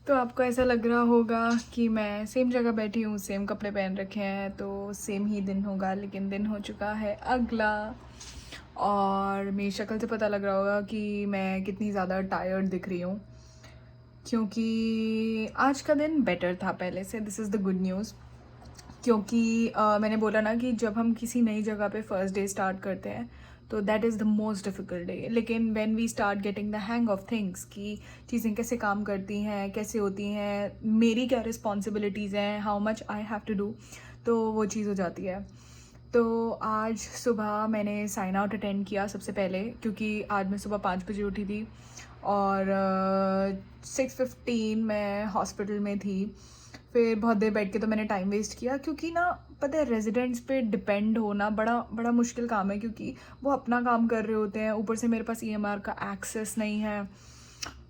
तो आपको ऐसा लग रहा होगा कि मैं सेम जगह बैठी हूँ, सेम कपड़े पहन रखे हैं, तो सेम ही दिन होगा, लेकिन दिन हो चुका है अगला। और मेरी शक्ल से पता लग रहा होगा कि मैं कितनी ज़्यादा टायर्ड दिख रही हूँ, क्योंकि आज का दिन बेटर था पहले से। This is the good news. क्योंकि मैंने बोला ना कि जब हम किसी नई जगह पे फर्स्ट डे स्टार्ट करते हैं तो that is the most difficult day. लेकिन when we start getting the hang of things कि चीज़ें कैसे काम करती हैं, कैसे होती हैं, मेरी क्या रिस्पॉन्सिबिलिटीज़ हैं, how much I have to do, तो वो चीज़ हो जाती है। तो आज सुबह मैंने साइन आउट अटेंड किया सबसे पहले, क्योंकि आज मैं सुबह 5 बजे उठी थी और 6:15 मैं हॉस्पिटल में थी। फिर बहुत देर बैठ के तो मैंने टाइम वेस्ट किया, क्योंकि ना पता है रेजिडेंट्स पे डिपेंड होना बड़ा बड़ा मुश्किल काम है, क्योंकि वो अपना काम कर रहे होते हैं, ऊपर से मेरे पास ईएमआर का एक्सेस नहीं है,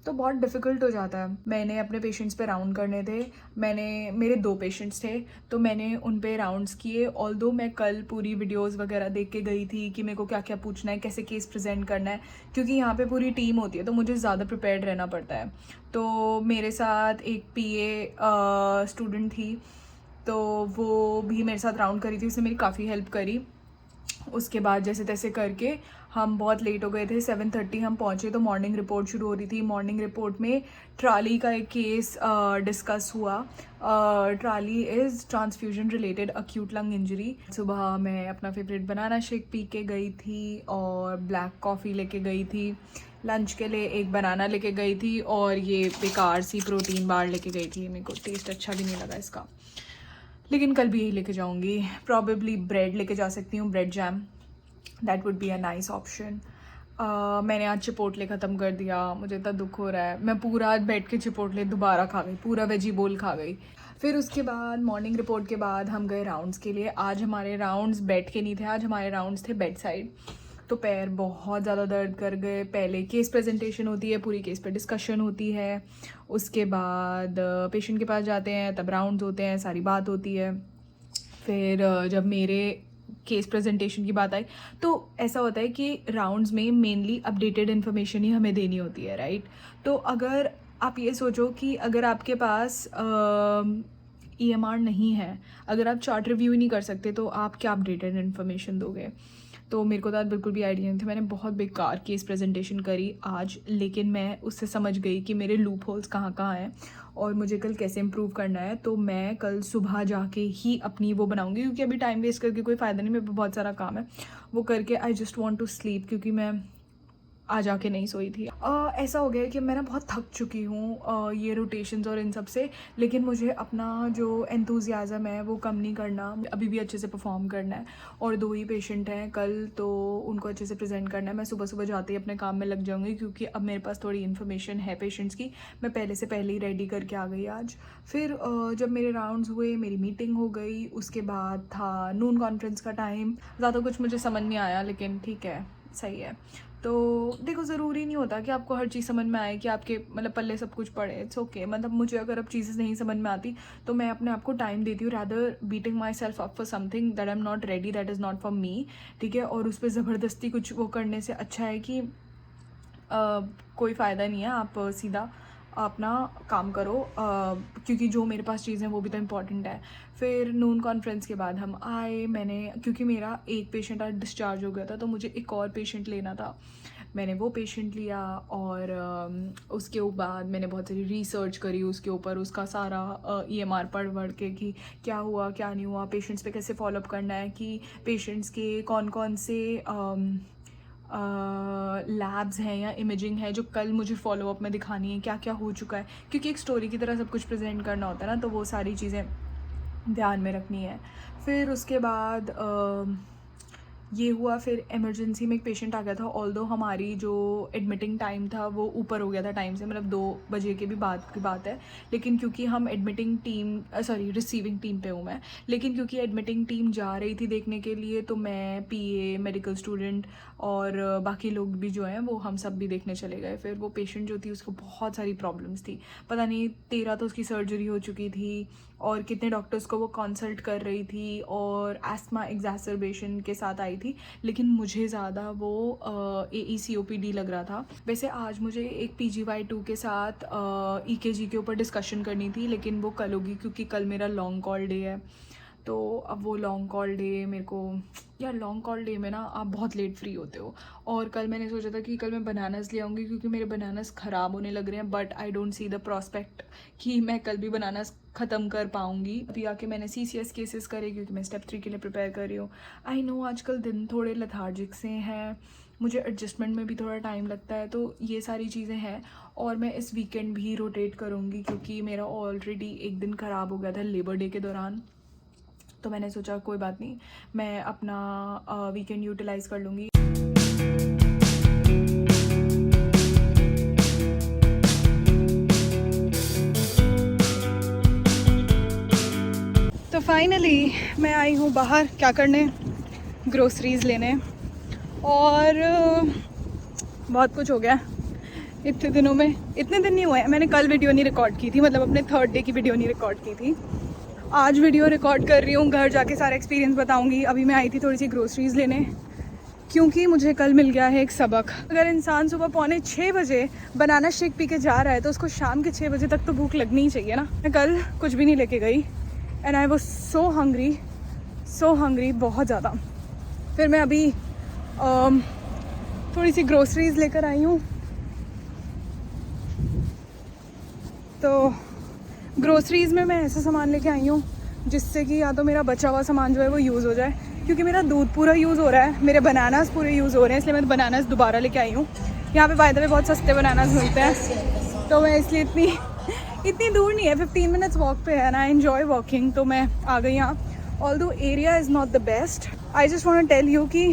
तो बहुत डिफ़िकल्ट हो जाता है। मैंने अपने पेशेंट्स पे राउंड करने थे। मेरे 2 पेशेंट्स थे, तो मैंने उन पे राउंड्स किए। ऑल्दो मैं कल पूरी वीडियोस वगैरह देख के गई थी कि मेरे को क्या क्या पूछना है, कैसे केस प्रेजेंट करना है, क्योंकि यहाँ पे पूरी टीम होती है तो मुझे ज़्यादा प्रिपेयर्ड रहना पड़ता है। तो मेरे साथ एक पीए स्टूडेंट थी, तो वो भी मेरे साथ राउंड करी थी, उसने मेरी काफ़ी हेल्प करी। उसके बाद जैसे तैसे करके हम बहुत लेट हो गए थे, 7:30 हम पहुँचे तो मॉर्निंग रिपोर्ट शुरू हो रही थी। मॉर्निंग रिपोर्ट में ट्राली का एक केस डिस्कस हुआ। Trolley is transfusion related acute lung injury. सुबह मैं अपना फेवरेट बनाना शेक पी के गई थी और ब्लैक कॉफ़ी लेके गई थी। लंच के लिए एक बनाना लेके गई थी और ये बेकार सी प्रोटीन बार लेके गई थी। मेरे को टेस्ट अच्छा भी नहीं लगा इसका, लेकिन कल भी यही लेके जाऊंगी। प्रॉबेबली ब्रेड लेके जा सकती हूँ, bread jam, that would be a nice option. मैंने आज चिपोटले ख़त्म कर दिया, मुझे इतना दुख हो रहा है। मैं पूरा आज बैठ के चिपोटले दोबारा खा गई, पूरा वेजी बोल खा गई। फिर उसके बाद मॉर्निंग रिपोर्ट के बाद हम गए राउंड्स के लिए। आज हमारे राउंड्स बैठ के नहीं थे, आज हमारे राउंड्स थे बेड साइड। तो पैर बहुत ज़्यादा दर्द कर गए। पहले केस प्रेजेंटेशन होती है, पूरी केस पे डिस्कशन होती है, उसके बाद पेशेंट के पास जाते हैं, तब राउंड्स होते हैं, सारी बात होती है। फिर जब मेरे केस प्रेजेंटेशन की बात आई तो ऐसा होता है कि राउंड्स में मेनली अपडेटेड इन्फॉर्मेशन ही हमें देनी होती है, राइट। तो अगर आप ये सोचो कि अगर आपके पास ईएमआर नहीं है, अगर आप चार्ट रिव्यू ही नहीं कर सकते, तो आप क्या अपडेटेड इन्फॉर्मेशन दोगे। तो मेरे को तो आज बिल्कुल भी आइडिया नहीं था। मैंने बहुत बेकार केस प्रेजेंटेशन करी आज, लेकिन मैं उससे समझ गई कि मेरे लूप होल्स कहाँ कहाँ हैं और मुझे कल कैसे इम्प्रूव करना है। तो मैं कल सुबह जाके ही अपनी वो बनाऊंगी, क्योंकि अभी टाइम वेस्ट करके कोई फ़ायदा नहीं। मेरे पे बहुत सारा काम है, वो करके I just want to sleep, क्योंकि मैं आ जाके नहीं सोई थी। ऐसा हो गया है कि मैं ना बहुत थक चुकी हूँ ये रोटेशंस और इन सब से, लेकिन मुझे अपना जो एंथुजियाज़म है वो कम नहीं करना, अभी भी अच्छे से परफॉर्म करना है। और 2 ही पेशेंट हैं कल, तो उनको अच्छे से प्रेजेंट करना है। मैं सुबह सुबह जाते ही अपने काम में लग जाऊँगी, क्योंकि अब मेरे पास थोड़ी इन्फॉर्मेशन है पेशेंट्स की, मैं पहले से पहले ही रेडी करके आ गई आज। फिर जब मेरे राउंड्स हुए, मेरी मीटिंग हो गई, उसके बाद था नून कॉन्फ्रेंस का टाइम। ज़्यादा कुछ मुझे समझ नहीं आया, लेकिन ठीक है, सही है। तो देखो, ज़रूरी नहीं होता कि आपको हर चीज़ समझ में आए, कि आपके मतलब पल्ले सब कुछ पड़े। It's okay. मतलब मुझे अगर अब चीज़ें नहीं समझ में आती तो मैं अपने आप को टाइम देती हूँ, rather beating my self up for something that I am not ready, that is not for me, ठीक है। और उस पर ज़बरदस्ती कुछ वो करने से अच्छा है कि कोई फ़ायदा नहीं है। आप सीधा अपना काम करो, क्योंकि जो मेरे पास चीज़ें वो भी तो इम्पॉर्टेंट है। फिर नून कॉन्फ्रेंस के बाद हम आए। मैंने, क्योंकि मेरा एक पेशेंट आज डिस्चार्ज हो गया था, तो मुझे एक और पेशेंट लेना था। मैंने वो पेशेंट लिया और उसके बाद मैंने बहुत सारी रिसर्च करी उसके ऊपर, उसका सारा ईएमआर पढ़ के कि क्या हुआ क्या नहीं हुआ, पेशेंट्स पे कैसे फॉलोअप करना है, कि पेशेंट्स के कौन कौन से लैब्स हैं या इमेजिंग है जो कल मुझे फॉलोअप में दिखानी है, क्या क्या हो चुका है, क्योंकि एक स्टोरी की तरह सब कुछ प्रेजेंट करना होता है ना, तो वो सारी चीज़ें ध्यान में रखनी है। फिर उसके बाद ये हुआ। फिर इमरजेंसी में एक पेशेंट आ गया था, ऑल्दो हमारी जो एडमिटिंग टाइम था वो ऊपर हो गया था टाइम से, मतलब 2 बजे के भी बाद की बात है। लेकिन क्योंकि हम एडमिटिंग टीम रिसीविंग टीम पे हूँ मैं, लेकिन क्योंकि एडमिटिंग टीम जा रही थी देखने के लिए, तो मैं पीए, मेडिकल स्टूडेंट और बाकी लोग भी जो हैं वो हम सब भी देखने चले गए। फिर वो पेशेंट जो थी उसको बहुत सारी प्रॉब्लम्स थी, पता नहीं 13 तो उसकी सर्जरी हो चुकी थी और कितने डॉक्टर्स को वो कंसल्ट कर रही थी, और एस्थमा एग्जैसरबेशन के साथ आई थी, लेकिन मुझे ज़्यादा वो AECOPD लग रहा था। वैसे आज मुझे एक PGY2 के साथ EKG के ऊपर डिस्कशन करनी थी, लेकिन वो कल होगी क्योंकि कल मेरा लॉन्ग कॉल डे है। तो अब वो लॉन्ग कॉल डे मेरे को, यार लॉन्ग कॉल डे में ना आप बहुत लेट फ्री होते हो, और कल मैंने सोचा था कि कल मैं बनानास ले आऊँगी क्योंकि मेरे बनानास ख़राब होने लग रहे हैं, but I don't see the prospect कि मैं कल भी बनानास ख़त्म कर पाऊँगी। अभी आके मैंने CCS केसेस करे क्योंकि मैं स्टेप 3 के लिए प्रिपेयर कर रही हूँ। आई नो आजकल दिन थोड़े लेथार्जिक से हैं, मुझे एडजस्टमेंट में भी थोड़ा टाइम लगता है, तो ये सारी चीज़ें हैं। और मैं इस वीकेंड भी रोटेट करूँगी क्योंकि मेरा ऑलरेडी एक दिन ख़राब हो गया था लेबर डे के दौरान, तो मैंने सोचा कोई बात नहीं, मैं अपना वीकेंड यूटिलाइज़ कर लूँगी। तो फाइनली मैं आई हूँ बाहर क्या करने, ग्रोसरीज़ लेने, और बहुत कुछ हो गया इतने दिनों में। इतने दिन नहीं हुए, मैंने कल वीडियो नहीं रिकॉर्ड की थी, मतलब अपने 3rd डे की वीडियो नहीं रिकॉर्ड की थी। आज वीडियो रिकॉर्ड कर रही हूँ, घर जाके सारा एक्सपीरियंस बताऊँगी। अभी मैं आई थी थोड़ी सी ग्रोसरीज़ लेने क्योंकि मुझे कल मिल गया है एक सबक। अगर इंसान सुबह 5:45 बजे बनाना शेक पी के जा रहा है तो उसको शाम के 6 बजे तक तो भूख लगनी ही चाहिए ना। मैं कल कुछ भी नहीं लेके गई and I was so hungry बहुत ज़्यादा। फिर मैं अभी थोड़ी सी ग्रोसरीज़ लेकर आई हूँ। तो ग्रोसरीज़ में मैं ऐसा सामान लेके आई हूँ जिससे कि या तो मेरा बचा हुआ सामान जो है वो यूज़ हो जाए, क्योंकि मेरा दूध पूरा यूज़ हो रहा है, मेरे बनानास पूरे यूज़ हो रहे हैं, इसलिए मैं बनानास दोबारा लेके आई हूँ। यहाँ पे बाय द वे बहुत सस्ते बनानास मिलते हैं, तो मैं इसलिए इतनी दूर नहीं है, 15 मिनट्स वॉक पे है ना, आई एन्जॉय वॉकिंग, तो मैं आ गई यहाँ। Although area is not the best, I just want to tell you कि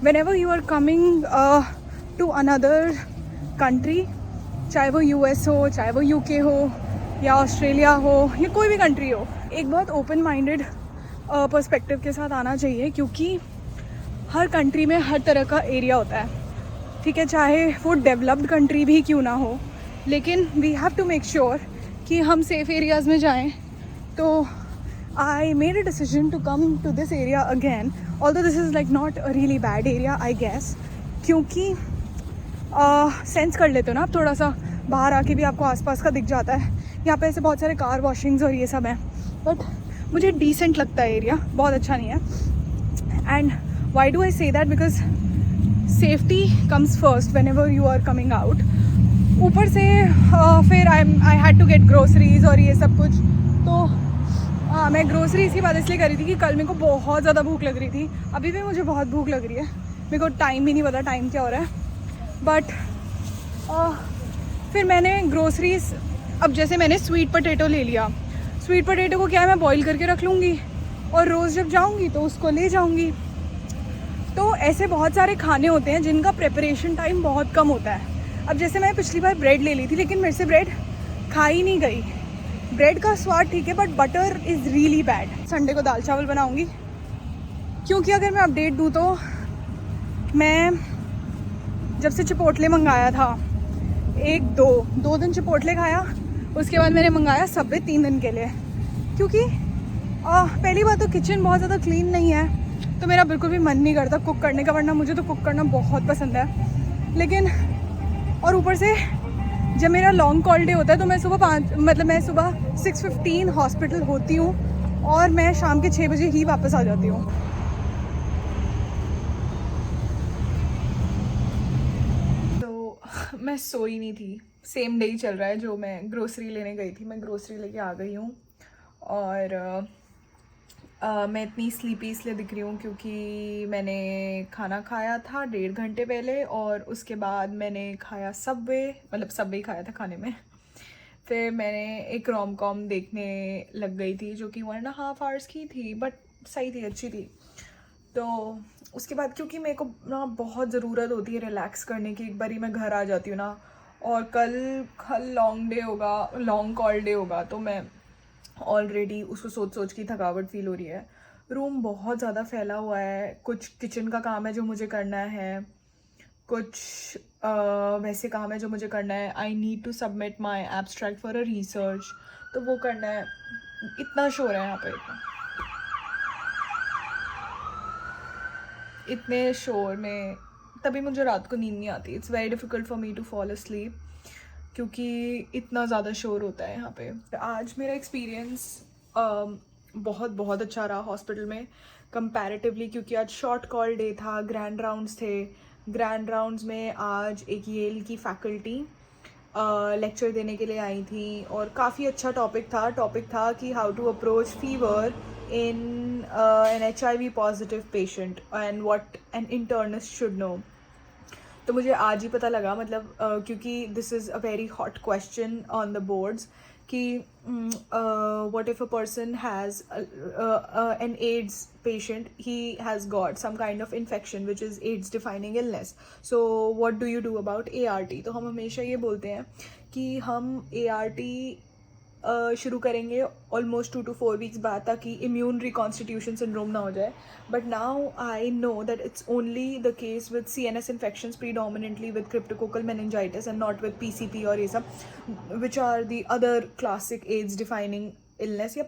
whenever you are coming to another country, चाहे वो US हो, चाहे वो UK हो, या ऑस्ट्रेलिया हो, या कोई भी कंट्री हो, एक बहुत ओपन माइंडेड पर्सपेक्टिव के साथ आना चाहिए, क्योंकि हर कंट्री में हर तरह का एरिया होता है, ठीक है, चाहे वो डेवलप्ड कंट्री भी क्यों ना हो, लेकिन we have to make sure कि हम सेफ़ एरियाज़ में जाएं। तो I made a decision to come to this area again, although this is like not a really bad area I guess, क्योंकि सेंस कर लेते हो ना आप, थोड़ा सा बाहर आके भी आपको आसपास का दिख जाता है। यहाँ पे ऐसे बहुत सारे कार वॉशिंग्स और ये सब हैं, बट मुझे डिसेंट लगता है एरिया, बहुत अच्छा नहीं है। And Y do I say that, because safety comes first whenever you are coming out. ऊपर से फिर I had to get groceries और ये सब कुछ, तो हाँ, मैं ग्रोसरी इसी बात इसलिए करी थी कि कल मेरे को बहुत ज़्यादा भूख लग रही थी, अभी भी मुझे बहुत भूख लग रही है, मेरे को टाइम भी नहीं पता टाइम क्या हो रहा है। बट फिर मैंने ग्रोसरीज, अब जैसे मैंने स्वीट पोटैटो ले लिया, स्वीट पोटैटो को क्या है, मैं बॉईल करके रख लूँगी और रोज़ जब जाऊँगी तो उसको ले जाऊँगी। तो ऐसे बहुत सारे खाने होते हैं जिनका प्रिपरेशन टाइम बहुत कम होता है। अब जैसे मैं पिछली बार ब्रेड ले ली थी, लेकिन मेरे से ब्रेड खाई नहीं गई। ब्रेड का स्वाद ठीक है, but butter is really bad. Sunday को दाल चावल बनाऊँगी, क्योंकि अगर मैं अपडेट दूँ तो मैं जब से चिपोटले मंगाया था, दो दिन चिपोटले खाया, उसके बाद मैंने मंगाया सबवे 3 दिन के लिए, क्योंकि पहली बात तो किचन बहुत ज़्यादा क्लीन नहीं है, तो मेरा बिल्कुल भी मन नहीं करता कुक करने का, वरना मुझे तो कुक करना बहुत पसंद है। लेकिन और ऊपर से जब मेरा लॉन्ग कॉल डे होता है तो मैं सुबह 6:15 हॉस्पिटल होती हूँ और मैं शाम के 6 बजे ही वापस आ जाती हूँ। मैं सोई नहीं थी, सेम डे ही चल रहा है जो मैं ग्रोसरी लेने गई थी। मैं ग्रोसरी लेके आ गई हूँ और मैं इतनी स्लीपी इसलिए दिख रही हूँ क्योंकि मैंने खाना खाया था 1.5 घंटे पहले, और उसके बाद मैंने खाया सबवे खाया था खाने में। फिर मैंने एक रोम कॉम देखने लग गई थी जो कि 1.5 आवर्स की थी, बट सही थी, अच्छी थी। तो उसके बाद क्योंकि मेरे को ना बहुत ज़रूरत होती है रिलैक्स करने की, एक बारी मैं घर आ जाती हूँ ना, और कल लॉन्ग कॉल डे होगा, तो मैं ऑलरेडी उसको सोच के थकावट फील हो रही है। रूम बहुत ज़्यादा फैला हुआ है, कुछ किचन का काम है जो मुझे करना है, कुछ वैसे काम है जो मुझे करना है। I need to submit my abstract for a research, तो वो करना है। इतना शोर है यहाँ पे। इतने शोर में तभी मुझे रात को नींद नहीं आती. It's very difficult for me to fall asleep क्योंकि इतना ज़्यादा शोर होता है यहाँ पे. आज मेरा एक्सपीरियंस बहुत बहुत अच्छा रहा हॉस्पिटल में कंपैरेटिवली, क्योंकि आज शॉर्ट कॉल डे था, ग्रैंड राउंड्स थे. ग्रैंड राउंड्स में आज एक येल की फैकल्टी लेक्चर देने के लिए आई थी और काफ़ी अच्छा टॉपिक था कि how to approach fever in an HIV positive patient and what an internist should know. तो मुझे आज ही पता लगा, मतलब क्योंकि this is a very hot question on the boards कि what if a person has an AIDS patient, he has got some kind of infection which is AIDS defining illness, so what do you do about ART? तो हम हमेशा ये बोलते हैं कि हम ART शुरू करेंगे ऑलमोस्ट 2 to 4 वीक्स बाद ताकि इम्यून रिकॉन्स्टिट्यूशन सिंड्रोम ना हो जाए. But now I know that it's only the case with CNS infections predominantly with cryptococcal meningitis and not with PCP और ये सब which are the other classic AIDS defining illness, या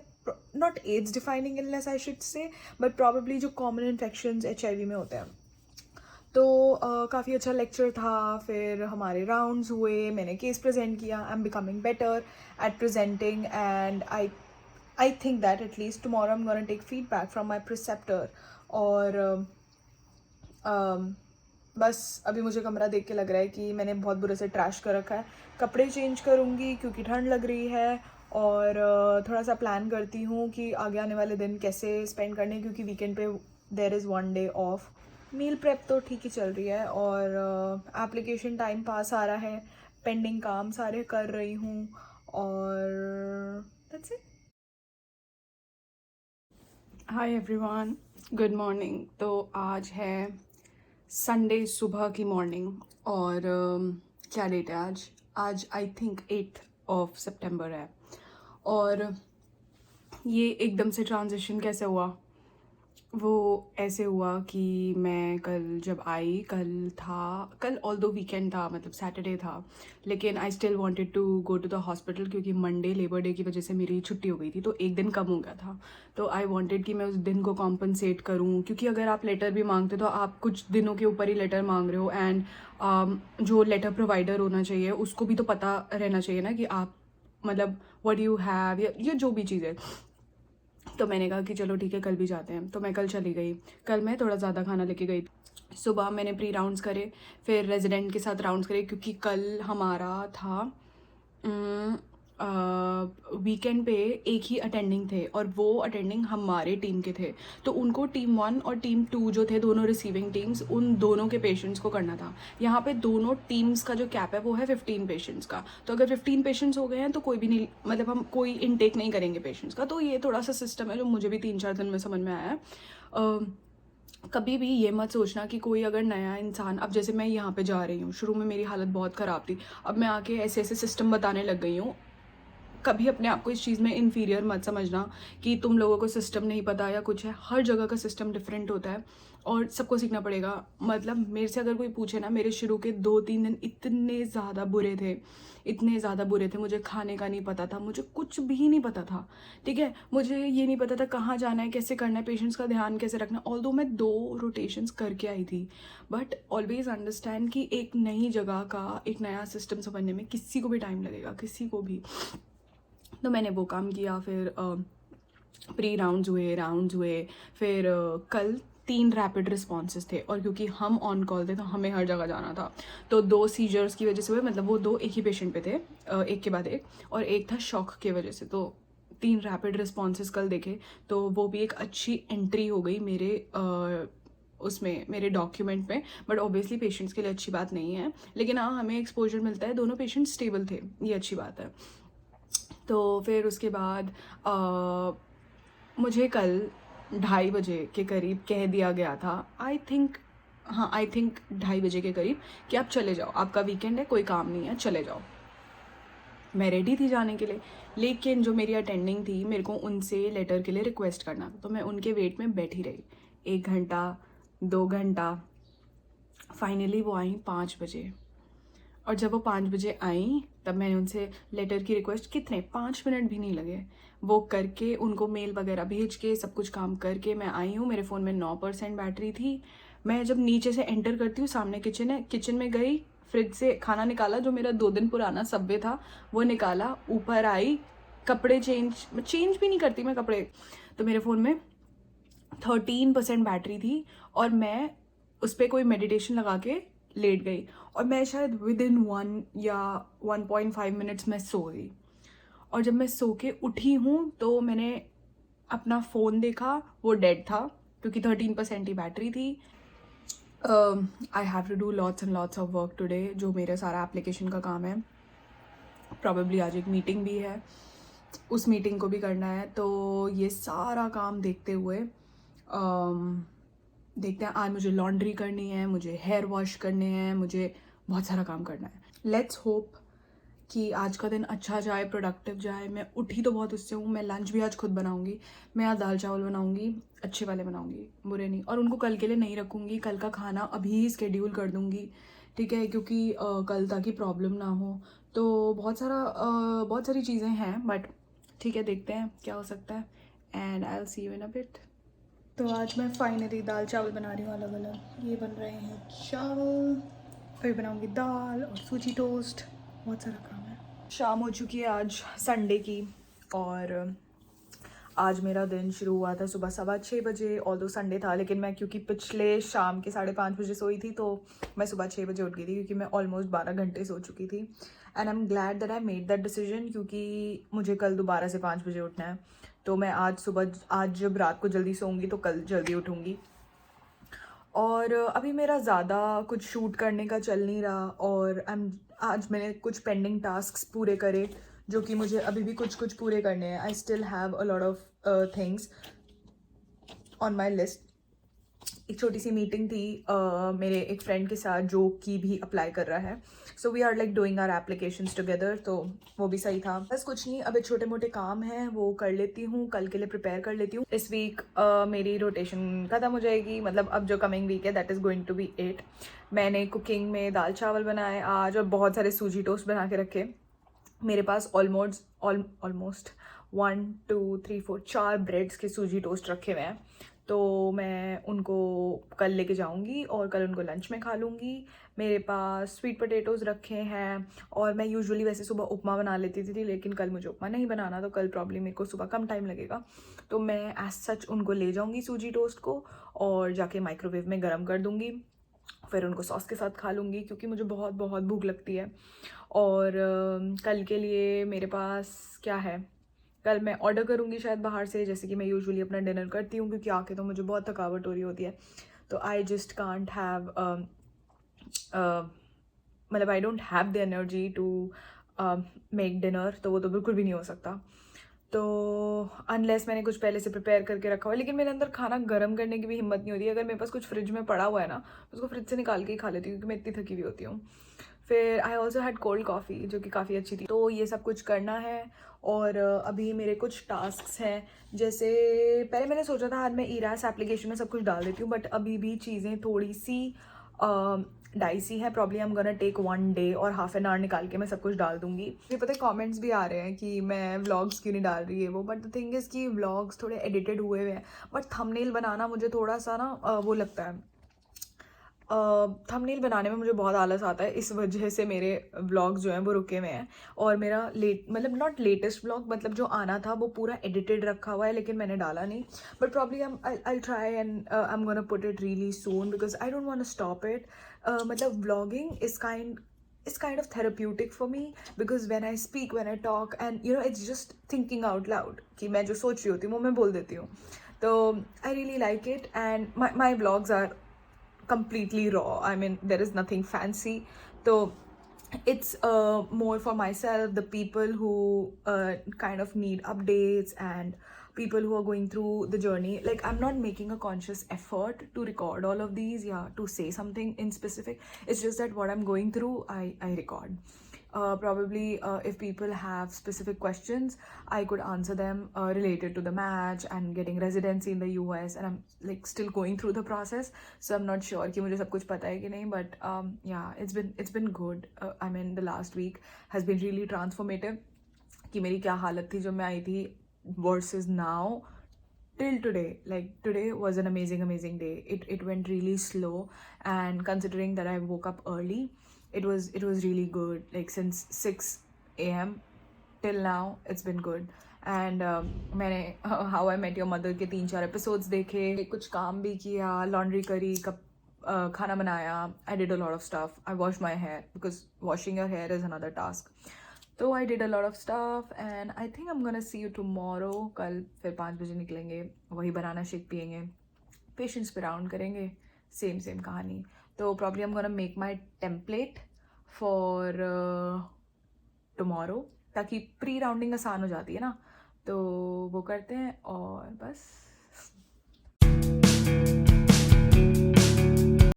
not AIDS defining illness I should say, but probably जो common infections HIV में होते हैं. तो काफ़ी अच्छा लेक्चर था. फिर हमारे राउंड्स हुए, मैंने केस प्रेजेंट किया. I am becoming better at presenting and I think that at least tomorrow I am gonna take feedback from my preceptor. और बस अभी मुझे कमरा देख के लग रहा है कि मैंने बहुत बुरे से ट्रैश कर रखा है. कपड़े चेंज करूँगी क्योंकि ठंड लग रही है और थोड़ा सा प्लान करती हूँ कि आगे आने वाले दिन कैसे स्पेंड करने, क्योंकि वीकेंड पे there is 1 day off. Meal prep तो ठीक ही चल रही है और एप्लीकेशन टाइम पास आ रहा है, पेंडिंग काम सारे कर रही हूँ और that's it. Hi everyone, good morning. तो आज है संडे सुबह की मॉर्निंग और क्या डेट है आज आई थिंक 8 सितंबर है. और ये एकदम से ट्रांजिशन कैसे हुआ? वो ऐसे हुआ कि मैं कल जब आई, कल ऑल्दो वीकेंड था, मतलब सैटरडे था, लेकिन I still wanted to go to the hospital क्योंकि मंडे लेबर डे की वजह से मेरी छुट्टी हो गई थी, तो एक दिन कम हो गया था. तो आई वांटेड कि मैं उस दिन को कॉम्पनसेट करूं, क्योंकि अगर आप लेटर भी मांगते तो आप कुछ दिनों के ऊपर ही लेटर मांग रहे हो. एंड जो लेटर प्रोवाइडर होना चाहिए उसको भी तो पता रहना चाहिए ना कि आप मतलब व्हाट यू हैव या जो भी चीज़ है. तो मैंने कहा कि चलो ठीक है, कल भी जाते हैं. तो मैं कल चली गई. कल मैं थोड़ा ज़्यादा खाना लेके गई. सुबह मैंने प्री राउंड्स करे, फिर रेजिडेंट के साथ राउंड्स करे, क्योंकि कल हमारा था वीकेंड पे एक ही अटेंडिंग थे और वो अटेंडिंग हमारे टीम के थे. तो उनको टीम 1 और टीम 2 जो थे, दोनों रिसीविंग टीम्स, उन दोनों के पेशेंट्स को करना था. यहाँ पे दोनों टीम्स का जो कैप है वो है 15 पेशेंट्स का. तो अगर 15 पेशेंट्स हो गए हैं तो कोई भी नहीं, मतलब हम कोई इनटेक नहीं करेंगे पेशेंट्स का. तो ये थोड़ा सा सिस्टम है जो मुझे भी 3-4 दिन में समझ में आया है. कभी भी ये मत सोचना कि कोई अगर नया इंसान, अब जैसे मैं यहाँ पे जा रही हूँ, शुरू में मेरी हालत बहुत ख़राब थी, अब मैं आके ऐसे ऐसे सिस्टम बताने लग गई हूँ. कभी अपने आप को इस चीज़ में इन्फीरियर मत समझना कि तुम लोगों को सिस्टम नहीं पता या कुछ है. हर जगह का सिस्टम डिफरेंट होता है और सबको सीखना पड़ेगा. मतलब मेरे से अगर कोई पूछे ना, मेरे शुरू के 2-3 दिन इतने ज़्यादा बुरे थे. मुझे खाने का नहीं पता था, मुझे कुछ भी नहीं पता था, ठीक है. मुझे ये नहीं पता था कहाँ जाना है, कैसे करना है, पेशेंट्स का ध्यान कैसे रखना. ऑल्दो मैं 2 रोटेशंस करके आई थी, बट ऑलवेज अंडरस्टैंड कि एक नई जगह का एक नया सिस्टम समझने में किसी को भी टाइम लगेगा, किसी को भी. तो मैंने वो काम किया. फिर प्री राउंड्स हुए. फिर कल 3 रैपिड रिस्पॉन्सेस थे और क्योंकि हम ऑन कॉल थे तो हमें हर जगह जाना था. तो 2 सीजर्स की वजह से हुए, मतलब वो 2 एक ही पेशेंट पे थे, एक के बाद एक, और एक था शॉक की वजह से. तो 3 रैपिड रिस्पॉन्सेस कल देखे, तो वो भी एक अच्छी एंट्री हो गई मेरे उसमें, मेरे डॉक्यूमेंट में. बट ऑब्वियसली पेशेंट्स के लिए अच्छी बात नहीं है, लेकिन हाँ हमें एक्सपोजर मिलता है. दोनों पेशेंट स्टेबल थे, ये अच्छी बात है. तो फिर उसके बाद मुझे कल 2:30 बजे के करीब कह दिया गया था, आई थिंक 2:30 बजे के करीब, कि आप चले जाओ, आपका वीकेंड है, कोई काम नहीं है, चले जाओ. मैं रेडी थी जाने के लिए, लेकिन जो मेरी अटेंडिंग थी, मेरे को उनसे लेटर के लिए रिक्वेस्ट करना था. तो मैं उनके वेट में बैठी रही 1 घंटा 2 घंटा. फाइनली वो आई 5 बजे. और जब वो 5 बजे आई तब मैंने उनसे लेटर की रिक्वेस्ट, कितने 5 मिनट भी नहीं लगे, वो करके उनको मेल वगैरह भेज के सब कुछ काम करके मैं आई हूँ. मेरे फ़ोन में 9% बैटरी थी. मैं जब नीचे से एंटर करती हूँ, सामने किचन है, किचन में गई, फ्रिज से खाना निकाला जो मेरा 2 दिन पुराना सबवे था वो निकाला, ऊपर आई, कपड़े चेंज भी नहीं करती मैं कपड़े, तो मेरे फ़ोन में 13% बैटरी थी और मैं उस पर कोई मेडिटेशन लगा के लेट गई और मैं शायद विद इन 1 या 1.5 मिनट्स में सो गई। और जब मैं सो के उठी हूँ तो मैंने अपना फ़ोन देखा, वो डेड था क्योंकि 13% ही बैटरी थी। I have to do lots and lots of work today, जो मेरा सारा एप्लीकेशन का काम है। प्रॉबेबली आज एक मीटिंग भी है, उस मीटिंग को भी करना है। तो ये सारा काम देखते हुए देखते हैं। आज मुझे लॉन्ड्री करनी है, मुझे हेयर वॉश करने हैं, मुझे बहुत सारा काम करना है। लेट्स होप कि आज का दिन अच्छा जाए, प्रोडक्टिव जाए। मैं उठी तो बहुत उससे हूँ। मैं लंच भी आज खुद बनाऊँगी। मैं आज दाल चावल बनाऊँगी, अच्छे वाले बनाऊँगी, बुरे नहीं। और उनको कल के लिए नहीं रखूँगी, कल का खाना अभी स्केड्यूल कर दूँगी, ठीक है, क्योंकि कल ताकि प्रॉब्लम ना हो। तो बहुत सारी चीज़ें हैं, बट ठीक है, देखते हैं क्या हो सकता है। And I will see you in a bit. तो आज मैं फाइनली दाल चावल बना रही हूँ अलग अलग। ये बन रहे हैं चावल, फिर बनाऊँगी दाल और सूजी टोस्ट। बहुत सारा काम है। शाम हो चुकी है आज संडे की, और आज मेरा दिन शुरू हुआ था सुबह 6:15 बजे। ऑल्दो संडे था, लेकिन मैं क्योंकि पिछले शाम के 5:30 बजे सोई थी, तो मैं सुबह 6 बजे उठ गई थी क्योंकि मैं ऑलमोस्ट 12 घंटे सो चुकी थी। And I am glad that I made that decision, क्योंकि मुझे कल दोबारा से 5 बजे उठना है। तो मैं आज जब रात को जल्दी सोऊंगी तो कल जल्दी उठूँगी। और अभी मेरा ज़्यादा कुछ शूट करने का चल नहीं रहा, और आज मैंने कुछ पेंडिंग टास्क्स पूरे करे, जो कि मुझे अभी भी कुछ पूरे करने हैं। I still have a lot of things on my list. एक छोटी सी मीटिंग थी मेरे एक फ्रेंड के साथ, जो कि भी अप्लाई कर रहा है। So we are like doing our applications together, तो वो भी सही था। बस कुछ नहीं, अभी छोटे मोटे काम हैं वो कर लेती हूँ, कल के लिए प्रिपेयर कर लेती हूँ। इस वीक मेरी रोटेशन ख़त्म हो जाएगी, मतलब अब जो कमिंग वीक है that is going to be 8। मैंने कुकिंग में दाल चावल बनाए आज, और बहुत सारे सूजी टोस्ट बना के रखे। मेरे पास ऑलमोस्ट 1 2 3 4 4 ब्रेड्स के सूजी टोस्ट रखे हुए हैं, तो मैं उनको कल लेके जाऊंगी और कल उनको लंच में खा लूँगी। मेरे पास स्वीट पोटैटोज़ रखे हैं, और मैं यूजुअली वैसे सुबह उपमा बना लेती थी, लेकिन कल मुझे उपमा नहीं बनाना, तो कल प्रॉब्लम मेरे को सुबह कम टाइम लगेगा, तो मैं एज सच उनको ले जाऊँगी सूजी टोस्ट को, और जाके माइक्रोवेव में गर्म कर दूँगी, फिर उनको सॉस के साथ खा लूँगी, क्योंकि मुझे बहुत बहुत भूख लगती है। और कल के लिए मेरे पास क्या है, कल मैं ऑर्डर करूँगी शायद बाहर से, जैसे कि मैं यूजुअली अपना डिनर करती हूँ, क्योंकि आके तो मुझे बहुत थकावट हो रही होती है। तो आई जस्ट कांट हैव मतलब I don't have the energy to make dinner, तो वो तो बिल्कुल भी नहीं हो सकता। तो अनलेस मैंने कुछ पहले से प्रिपेयर करके रखा हुआ है, लेकिन मेरे अंदर खाना गर्म करने की भी हिम्मत नहीं होती है। अगर मेरे पास कुछ फ्रिज में पड़ा हुआ है ना, उसको फ्रिज से निकाल के ही खा लेती हूँ, क्योंकि मैं इतनी थकी हुई होती हूँ। फिर I also had cold coffee, जो कि काफ़ी अच्छी थी। तो ये सब कुछ करना है, और अभी मेरे कुछ टास्क्स हैं। जैसे पहले मैंने सोचा था आज मैं ईरास एप्लीकेशन में सब कुछ डाल देती हूँ, बट अभी भी चीज़ें थोड़ी सी डाइसी है। Probably I am gonna take 1 day और हाफ एन आवर निकाल के मैं सब कुछ डाल दूंगी। मुझे पता है कमेंट्स भी आ रहे हैं कि मैं व्लॉग्स क्यों नहीं डाल रही है वो, बट द थिंग इज़ कि व्लॉग्स थोड़े एडिटेड हुए हुए हैं, बट थंबनेल बनाना मुझे थोड़ा सा ना वो लगता है। थंबनेल बनाने में मुझे बहुत आलस आता है, इस वजह से मेरे व्लॉग्स जो हैं वो रुके हुए हैं। और मेरा मतलब नॉट लेटेस्ट व्लॉग, मतलब जो आना था वो पूरा एडिटेड रखा हुआ है, लेकिन मैंने डाला नहीं। But probably I try and I am gonna put it really soon, because I don't want to stop it. मतलब vlogging is kind of therapeutic for me, because when I speak, when I talk, and you know, it's just thinking out loud कि मैं जो सोच रही होती हूँ वो मैं बोल देती हूँ। तो I really like it, and my vlogs are completely raw. I mean, there is nothing fancy. So it's more for myself, the people who kind of need updates, and people who are going through the journey. Like, I'm not making a conscious effort to record all of these, to say something in specific. It's just that what I'm going through, I record. Probably if people have specific questions, I could answer them related to the match and getting residency in the US, and I'm like still going through the process, so I'm not sure कि मुझे सब कुछ पता है कि नहीं, but yeah, it's been good. I mean, the last week has been really transformative, कि मेरी क्या हालत थी जब मैं आई थी versus now. till today, like today was an amazing day. It went really slow, and considering that I woke up early, it was really good. Like since 6 a.m. till now, it's been good. And मैंने How I Met Your Mother के 3-4 episodes देखे, कुछ काम भी किया, laundry करी, खाना बनाया. I did a lot of stuff. I washed my hair because washing your hair is another task. तो I did a lot of stuff and I think I'm gonna see you tomorrow. कल फिर 5 बजे निकलेंगे, वही banana shake पियेंगे, patients पे round करेंगे, same कहानी. तो probably I'm gonna make my template for tomorrow, ताकि प्री राउंडिंग आसान हो जाती है ना. तो वो करते हैं और बस.